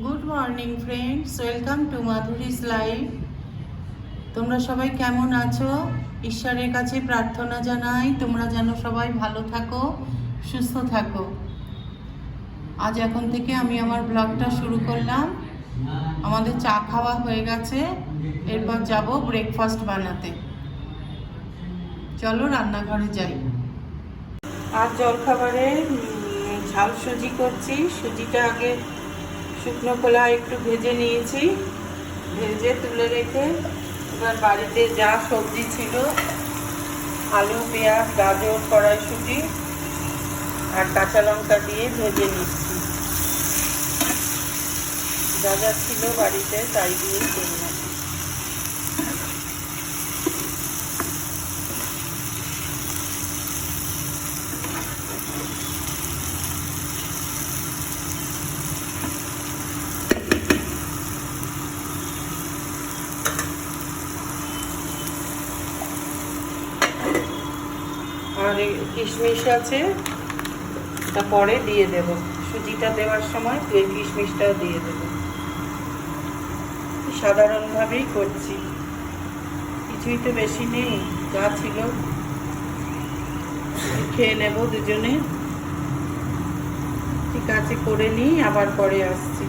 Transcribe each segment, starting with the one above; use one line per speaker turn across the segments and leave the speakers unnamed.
Good morning friends, welcome to Madhuri's life. তোমরা সবাই কেমন আছো? ঈশ্বরের কাছে প্রার্থনা জানাই তোমরা যেন সবাই ভালো থাকো, সুস্থ থাকো। আজ এখন থেকে আমি আমার ব্লগটা শুরু করলাম। আমাদের চা খাওয়া হয়ে গেছে, এরপর যাব ব্রেকফাস্ট বানাতে। চলো রান্নাঘরে যাই। আর জলখাবারে ঝাল সুজি করছি। সুজিটা আগে শুকনো খোলা একটু ভেজে নিয়েছি, ভেজে তুলে রেখে এবার বাড়িতে যা সবজি ছিল, আলু, পেঁয়াজ, গাজর, কড়াইশুঁটি আর কাঁচা লঙ্কা দিয়ে ভেজে নিচ্ছি। যা যা ছিল বাড়িতে তাই দিয়েই করলাম। আর কিশমিশ আছে, তা পরে দিয়ে দেব। সুজিটা দেওয়ার সময় এই কিশমিশটাও দিয়ে দেব। সাধারণভাবেই করছি, কিছুই তো বেশি নেই, যা ছিল খেয়ে নেব দুজনে। ঠিক আছে, করে নিই, আবার পরে আসছি।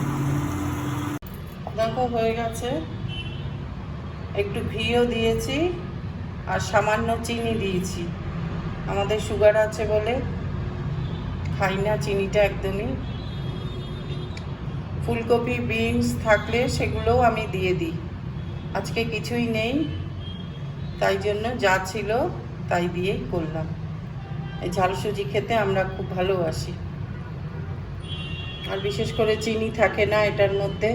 দেখো হয়ে গেছে। একটু ঘিও দিয়েছি আর সামান্য চিনি দিয়েছি। আমাদের সুগার আছে বলে খাই না চিনিটা একদমই। ফুলকপি, বিনস থাকলে সেগুলোও আমি দিয়ে দিই। আজকে কিছুই নেই, তাই জন্য যা ছিল তাই দিয়েই করলাম। এই ঝাল সুজি খেতে আমরা খুব ভালোবাসি, আর বিশেষ করে চিনি থাকে না এটার মধ্যে।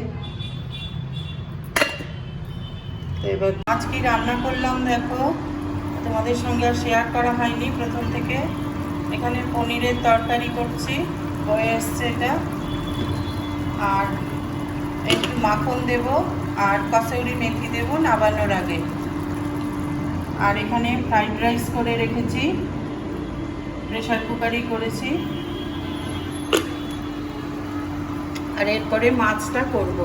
তো এবার আজ কি রান্না করলাম দেখো, তোমাদের সঙ্গে আর শেয়ার করা হয়নি প্রথম থেকে। এখানে পনিরের তরকারি করছি, হয়ে এসছে এটা। আর একটু মাখন দেব আর কসুরি মেথি দেব নামানোর আগে। আর এখানে ফ্রাইড রাইস করে রেখেছি, প্রেশার কুকারই করেছি। আর এরপরে মাছটা করব,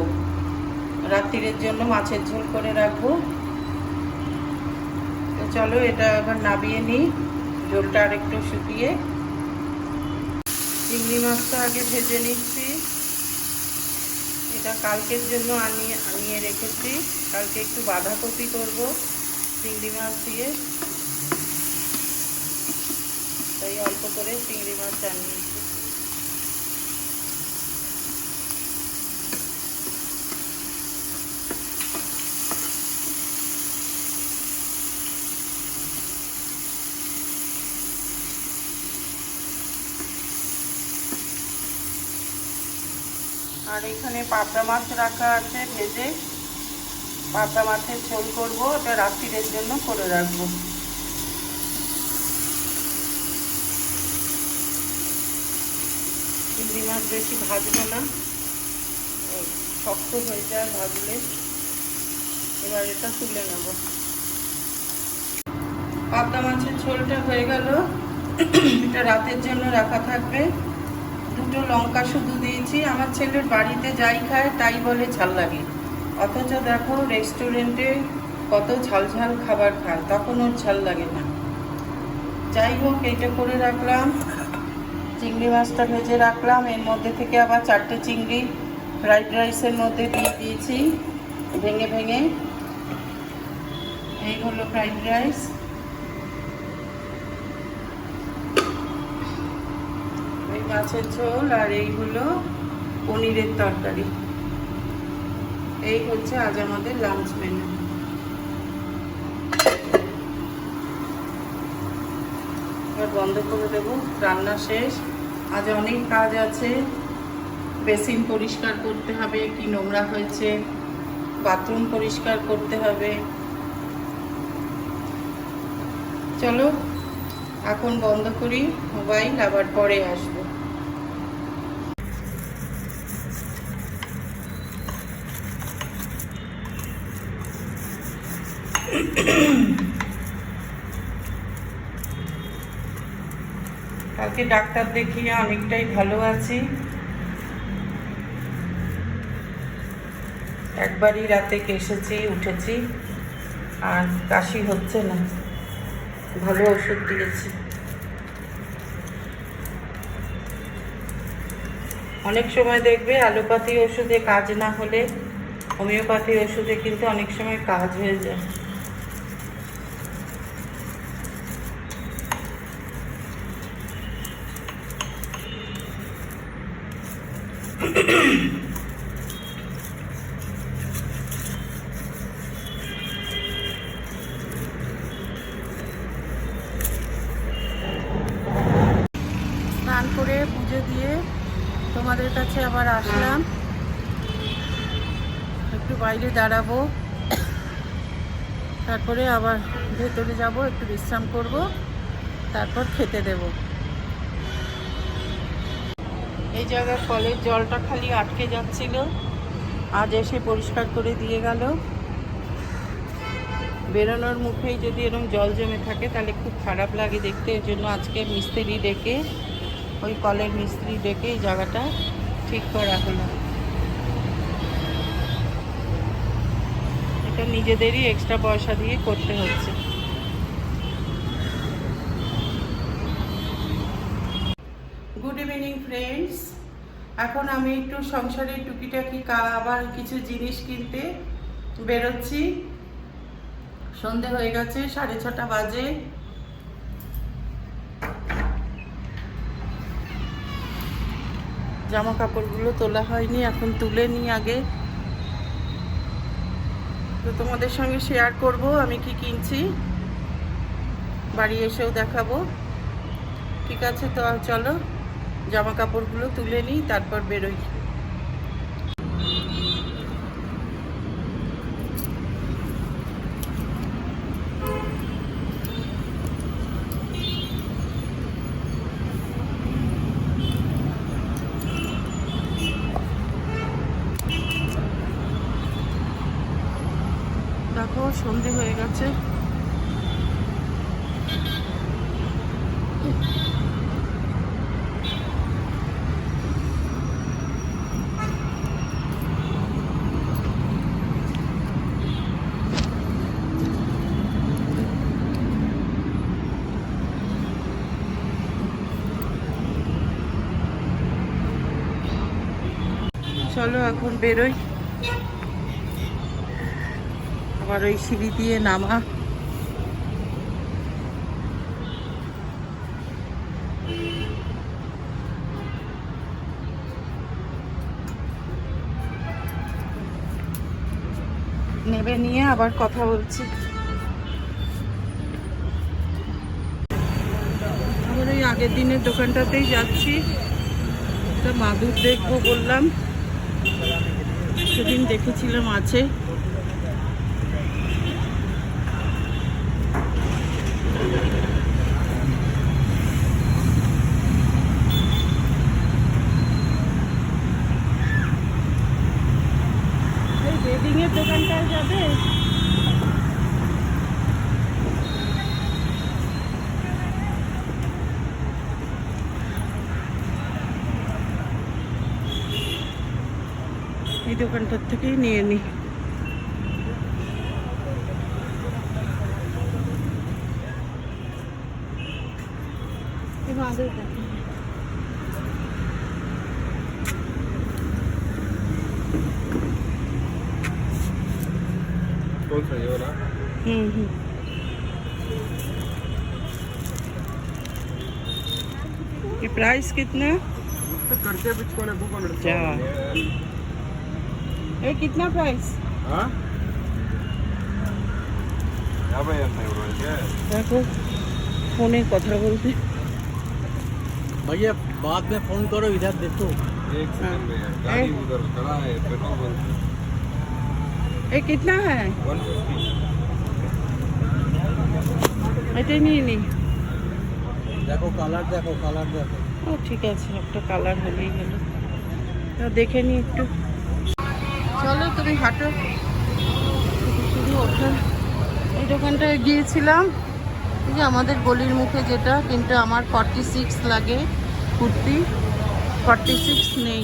রাত্রিরের জন্য মাছের ঝোল করে রাখবো। তো চলো এটা এবার নামিয়ে নিই, ঝোলটা আর একটু শুকিয়ে। চিংড়ি মাছটা আগে ভেজে নিচ্ছি। এটা কালকের জন্য আনিয়ে রেখেছি। কালকে একটু বাঁধাকপি করব চিংড়ি মাছ দিয়ে, তাই অল্প করে চিংড়ি মাছ আনিয়েছি। আর এখানে পাবদা মাছ রাখা আছে ভেজে, পাবদা মাছের ঝোল করব, ওটা রাত্রিরের জন্য করে রাখবো। চিংড়ি মাছ বেশি ভাজবো না, শক্ত হয়ে যায় ভাজলে। এবার এটা তুলে নেব। পাবদা মাছের ঝোলটা হয়ে গেল, এটা রাতের জন্য রাখা থাকবে। দুটো লঙ্কা শুধু দিয়েছি। আমার ছেলের বাড়িতে যাই খায় তাই বলে ঝাল লাগে, অথচ দেখো রেস্টুরেন্টে কত ঝাল ঝাল খাবার খায়, তখন ওর ঝাল লাগে না। যাই হোক, এটা করে রাখলাম। চিংড়ি মাছটা ভেজে রাখলাম, এর মধ্যে থেকে আবার 4টে চিংড়ি ফ্রাইড রাইসের মধ্যে দিয়ে দিয়েছি ভেঙে ভেঙে। এই হলো ফ্রাইড রাইস। এই মাছের ঝোল, আর এই হলো পনিরের তরকারি। এই হচ্ছে আজ আমাদের লাঞ্চ মেনু। এবার বন্ধ করে দেব, রান্না শেষ। আজ অনেক কাজ আছে, বেসিন পরিষ্কার করতে হবে, কি নোংরা হয়েছে, বাথরুম পরিষ্কার করতে হবে। চলো এখন বন্ধ করি মোবাইল, আবার পরে আসবো। কালকে ডাক্তার দেখিয়ে অনেকটাই ভালো আছি। একবারই রাতে এসেছি, উঠেছি, আর কাশি হচ্ছে না। ভালো ওষুধ দিয়েছি। অনেক সময় দেখবে অ্যালোপ্যাথি ওষুধে কাজ না হলে হোমিওপ্যাথি ওষুধে কিন্তু অনেক সময় কাজ হয়ে যায়। স্নান করে পুজো দিয়ে তোমাদের কাছে আবার আসলাম। একটু বাইরে দাঁড়াবো, তারপরে আবার ভেতরে যাব, একটু বিশ্রাম করব, তারপর খেতে দেব। এই জায়গার কলের জলটা খালি আটকে যাচ্ছিল, আজ এসে পরিষ্কার করে দিয়ে গেল। বেরোনোর মুখেই যদি এরকম জল জমে থাকে তাহলে খুব খারাপ লাগে দেখতে। এর জন্য আজকে মিস্ত্রি ডেকে, ওই কলের মিস্ত্রি ডেকে এই জায়গাটা ঠিক করা হলো। এটা নিজেদেরই এক্সট্রা পয়সা দিয়ে করতে হচ্ছে। গুড ইভিনিং ফ্রেন্ডস, এখন আমি একটু সংসারের টুকিটাকি আবার কিছু জিনিস কিনতে বেরোচ্ছি। সন্ধে হয়ে গেছে, 6:30 বাজে। জামা কাপড়গুলো তোলা হয়নি, এখন তুলে নিই আগে, তো তোমাদের সঙ্গে শেয়ার করব আমি কি কিনছি, বাড়ি এসেও দেখাবো। ঠিক আছে, তো চলো জামা কাপড়গুলো তুলে নিই, তারপর বেরোই। দেখো সন্ধে হয়ে গেছে। চলো এখন বেরোই। আবার ওই সিঁড়ি দিয়ে নামা। নেবে নিয়ে আবার কথা বলছি। আবার ওই আগের দিনের দোকানটাতেই যাচ্ছি, একটা মাদুর দেখবো বললাম, সেদিন দেখেছিলাম আছে। এই বেডিং এর দোকানটায় যাবে। এই দোকানটার থেকেই নিয়ে নিই। ये प्राइस कितना? ये कितना प्राइस? देखो फोने कथा बोलते।
भैया बाद में फोन करो, इधर देखो।
एक सेकंड भैया, गाड़ी उधर खड़ा है, पेट्रोल पंप।
ये कितना है?
150।
এটা নিয়ে নি।
देखो कलर, देखो कलर देखो।
ও ঠিক আছে, একটা কালার হলেই হলো। তো দেখে নি একটু। চলো তুমি হাঁটো, শুধু ওঠো। এই দোকানটায় গিয়েছিলাম, এই যে আমাদের গলির মুখে যেটা, কিন্তু আমার 46 লাগে কুর্তি। 46 নেই,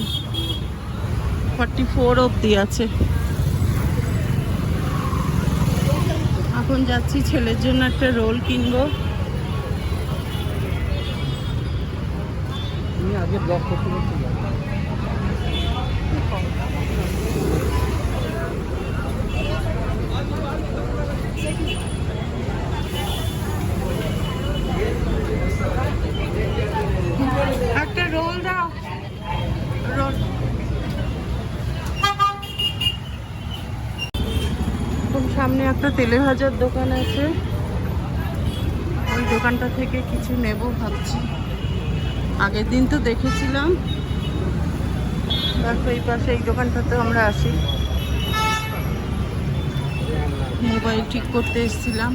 44 অবধি আছে। এখন যাচ্ছি ছেলের জন্য একটা রোল কিনবো।
তুমি আগে ব্লগ করতে করতে যাও।
একটা রোল দাও, রোল। এখন সামনে একটা তেলে ভাজার দোকান আছে, ওই দোকানটা থেকে কিছু নেব ভাবছি। আগের দিন তো দেখেছিলাম, দেখো এই পাশে এই দোকানটাতে আমরা আসি, মোবাইল ঠিক করতে এসেছিলাম।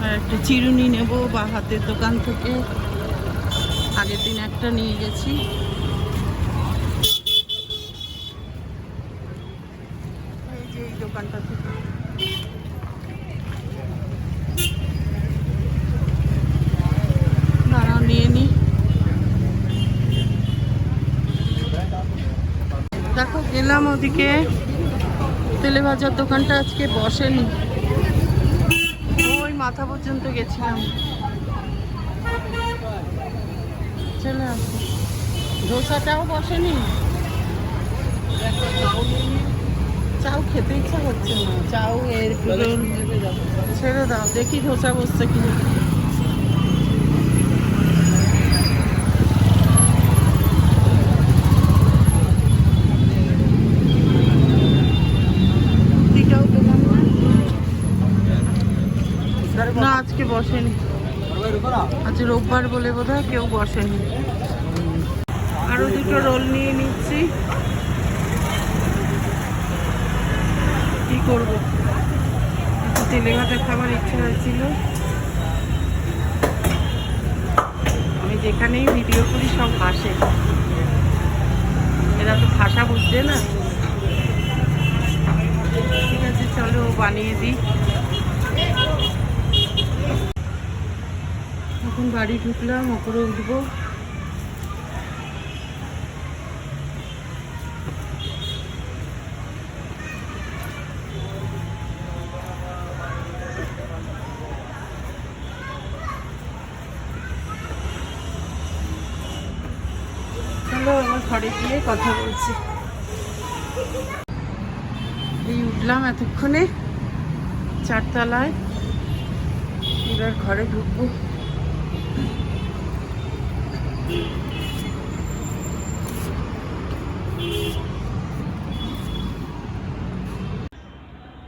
আর একটা চিরুনি নেব বা হাতের দোকান থেকে, আগের দিন একটা নিয়ে গেছি। এই যে এই দোকানটা থেকে দাঁড়াও নিয়ে নি। দেখো গেলাম ওদিকে, তেলে ভাজার দোকানটা আজকে বসেনি, ওই মাথা পর্যন্ত গেছিলাম, চলে আসো। ধোসাটাও বসেনি, চাও খেতে ইচ্ছা হচ্ছে না, চাও এর ছেড়ে দাও, দেখি ধোসা বসছে কি। না আজকে বসেনি, আজ রোববার বলে বোধহয় কেউ বসেনি। আরো দুটো রোল নিয়ে নিচ্ছি, কি করবো, একটু তেলে ভাজা খাবার ইচ্ছা হয়েছিল। আমি যেখানেই ভিডিও করি সব হাসে, এরা তো ভাষা বুঝছে না। ঠিক আছে চলো বানিয়ে দিই। এখন বাড়ি ঢুকলাম, ওপরে উঠবো। চলো আমার ঘরে গিয়ে কথা বলছি। এই উঠলাম এতক্ষণে 4 তলায়, এবার ঘরে ঢুকবো।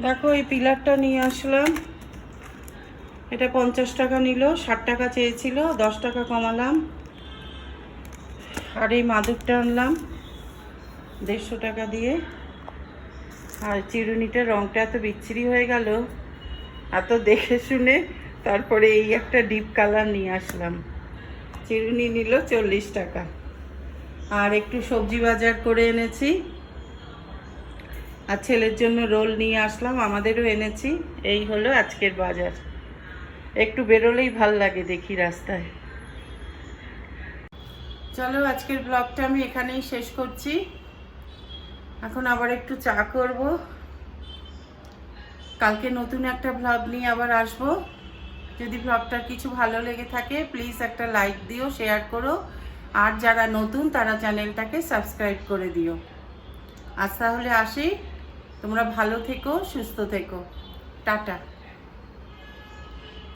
দেখো এই পিলারটা নিয়ে আসলাম, এটা 50 টাকা নিল, 60 টাকা চেয়েছিল, 10 টাকা কমালাম। আর এই মাদুরটা আনলাম 150 টাকা দিয়ে। আর চিরুনিটার রঙটা এত বিচ্ছিরি হয়ে গেল, এত দেখে শুনে তারপরে এই একটা ডিপ কালার নিয়ে আসলাম। চিরুনি নিল 40 টাকা। আর একটু সবজি বাজার করে এনেছি, আর ছেলের জন্য রোল নিয়ে আসলাম, আমাদেরও এনেছি। এই হলো আজকের বাজার। একটু বেরোলেই ভাল লাগে দেখি রাস্তায়। চলো আজকের ব্লগটা আমি এখানেই শেষ করছি। এখন আবার একটু চা করব, কালকে নতুন একটা ব্লগ নিয়ে আবার আসবো। যদি ব্লগটার কিছু ভালো লেগে থাকে প্লিজ একটা লাইক দিও, শেয়ার করো, আর যারা নতুন তারা চ্যানেলটাকে সাবস্ক্রাইব করে দিও। আজ তাহলে আসি, তোমরা ভালো থেকো, সুস্থ থেকো, টাটা।